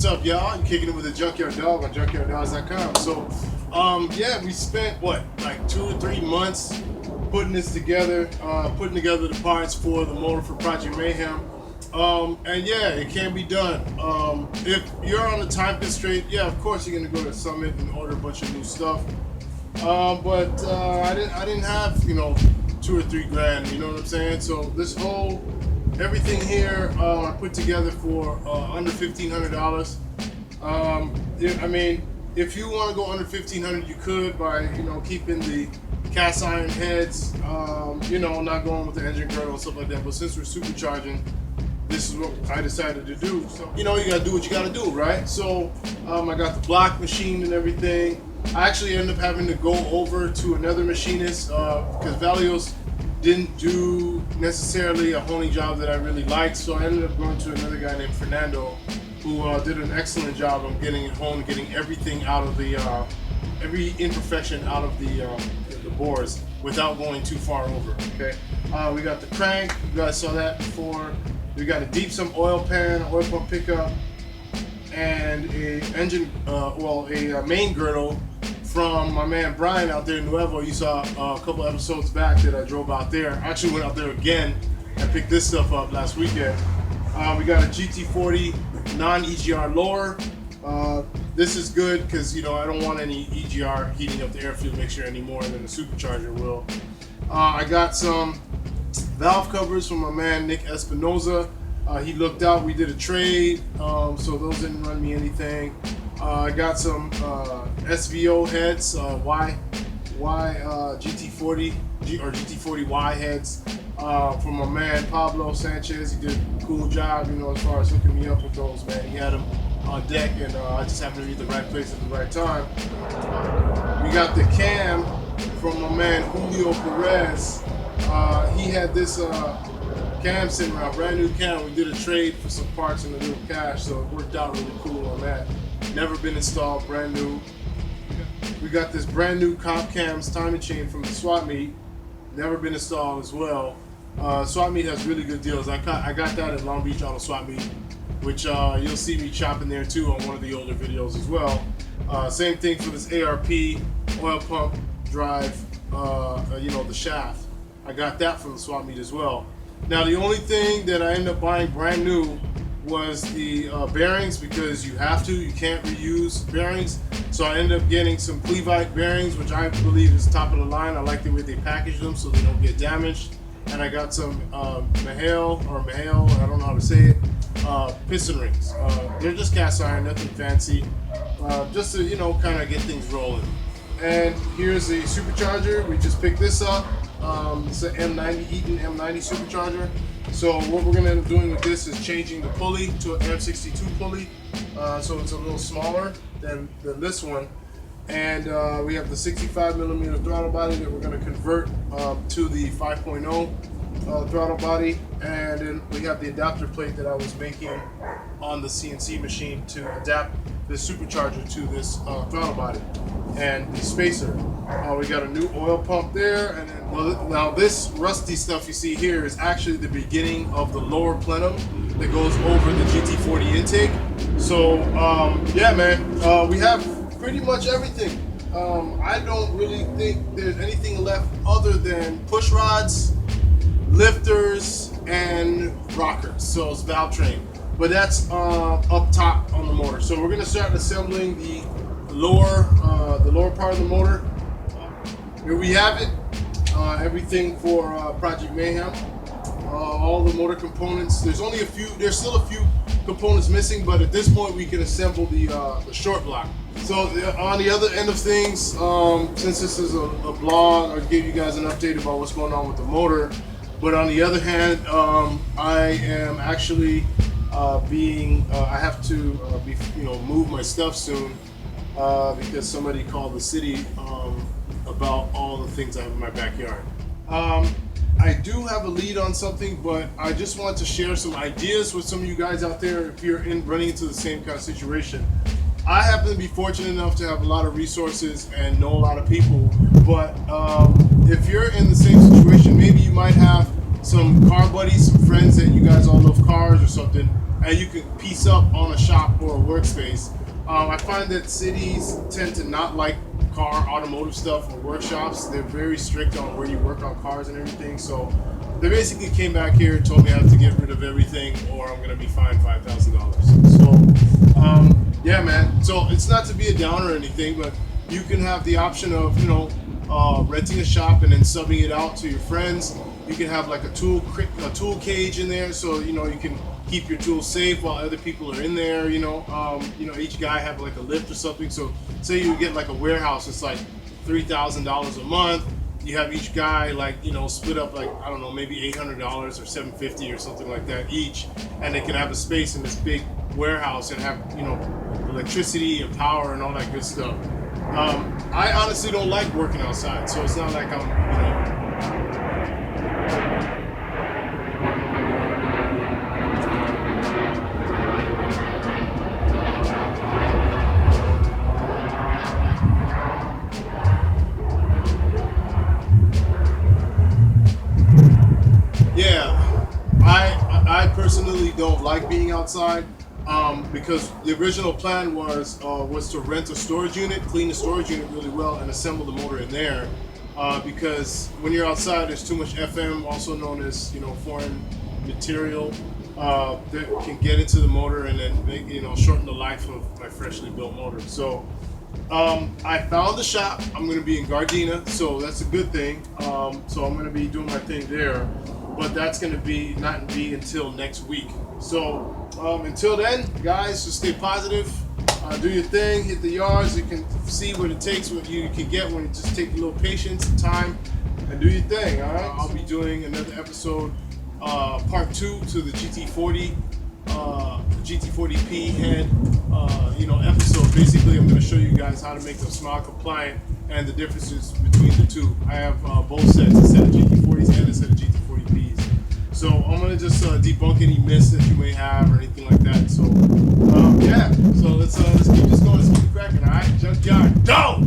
up, y'all? I'm kicking it with the Junkyard Dog on junkyarddogs.com. So, yeah, we spent what, like 2 or 3 months putting this together, putting together the parts for the motor for Project Mayhem. And yeah, it can be done. If you're on a time constraint, yeah, of course you're gonna go to Summit and order a bunch of new stuff. But I didn't have, you know, 2 or 3 grand. You know what I'm saying? So this whole everything here I put together for under $1,500. I mean, if you want to go under $1,500, you could by, you know, keeping the cast iron heads, you know, not going with the engine girdle and stuff like that. But since we're supercharging, this is what I decided to do. So, you know, you gotta do what you gotta do, right? So I got the block machine and everything. I actually ended up having to go over to another machinist because Valios didn't do necessarily a honing job that I really liked. So I ended up going to another guy named Fernando, who did an excellent job of getting it honed, getting everything out of the, every imperfection out of the bores without going too far over, okay? We got the crank, you guys saw that before. We got a deep sump oil pan, oil pump pickup, and a engine, a main girdle from my man Brian out there in Nuevo. You saw a couple episodes back that I drove out there. I actually went out there again and picked this stuff up last weekend. We got a GT40 non-EGR lower. This is good because, you know, I don't want any EGR heating up the air fluid mixture any more than the supercharger will. I got some valve covers from my man Nick Espinoza. He looked out, we did a trade, so those didn't run me anything. I got some SVO heads, GT40 or GT40Y heads from my man Pablo Sanchez. He did a cool job, you know, as far as hooking me up with those, man. He had them on deck, and I just happened to be at the right place at the right time. We got the cam from my man Julio Perez. He had this cam sitting around, brand new cam. We did a trade for some parts and a little cash, so it worked out really cool on that. Never been installed, brand new. We got this brand new Comp Cams timing chain from the swap meet. Never been installed as well. Swap meet has really good deals. I got that at Long Beach Auto Swap Meet, which you'll see me chopping there too on one of the older videos as well. Same thing for this ARP oil pump drive, you know, the shaft. I got that from the swap meet as well. Now the only thing that I ended up buying brand new was the bearings, because you have to, you can't reuse bearings. So I ended up getting some Cleveite bearings, which I believe is top of the line. I like the way they package them so they don't get damaged. And I got some Mahale, I don't know how to say it, piston rings. They're just cast iron, nothing fancy, just to, you know, kind of get things rolling. And here's the supercharger. We just picked this up. It's an M90 Eaton M90 supercharger. So what we're gonna end up doing with this is changing the pulley to an M62 pulley. So it's a little smaller than this one. And we have the 65mm throttle body that we're gonna convert to the 5.0 throttle body. And then we have the adapter plate that I was making on the CNC machine to adapt this supercharger to this throttle body, and the spacer. We got a new oil pump there, and then, well, now this rusty stuff you see here is actually the beginning of the lower plenum that goes over the GT40 intake. So yeah, man, we have pretty much everything. I don't really think there's anything left other than push rods, lifters, and rockers. So it's valve train. But that's up top on the motor. So we're gonna start assembling the lower part of the motor. Here we have it. Everything for Project Mayhem. All the motor components. There's still a few components missing, but at this point we can assemble the short block. So on the other end of things, since this is a vlog, I'll give you guys an update about what's going on with the motor. But on the other hand, I am actually I have to move my stuff soon because somebody called the city about all the things I have in my backyard. I do have a lead on something, but I just want to share some ideas with some of you guys out there if you're running into the same kind of situation. I happen to be fortunate enough to have a lot of resources and know a lot of people, but if you're in the same situation, maybe you might have some car buddies, some friends that you guys all love cars or something, and you can piece up on a shop or a workspace. I find that cities tend to not like automotive stuff or workshops. They're very strict on where you work on cars and everything. So they basically came back here and told me I have to get rid of everything or I'm going to be fined $5,000. So, yeah, man. So it's not to be a downer or anything, but you can have the option of, renting a shop and then subbing it out to your friends. You can have like a tool cage in there, so you can keep your tools safe while other people are in there. Each guy have like a lift or something. So say you get like a warehouse, it's like $3,000 a month. You have each guy split up like, I don't know, maybe $800 or $750 or something like that each, and they can have a space in this big warehouse and have electricity and power and all that good stuff. I honestly don't like working outside, so it's not like I'm I personally don't like being outside because the original plan was to rent a storage unit, clean the storage unit really well, and assemble the motor in there. Because when you're outside, there's too much FM, also known as foreign material, that can get into the motor and then shorten the life of my freshly built motor. So I found the shop. I'm going to be in Gardena, so that's a good thing. So I'm going to be doing my thing there. But that's going to not be until next week. So until then, guys, just stay positive. Do your thing, hit the yards. You can see what it takes, what you can get when you just take a little patience and time and do your thing. All right. I'll be doing another episode, part 2 to the GT40, GT40P head, episode. Basically, I'm going to show you guys how to make them smile compliant and the differences between the two. I have both sets, a set of GT40s and a set of GT40Ps. So I'm going to just debunk any myths that you may have or anything like that. So, yeah. So let's keep this going. Let's keep it cracking, all right? Junkyard, go!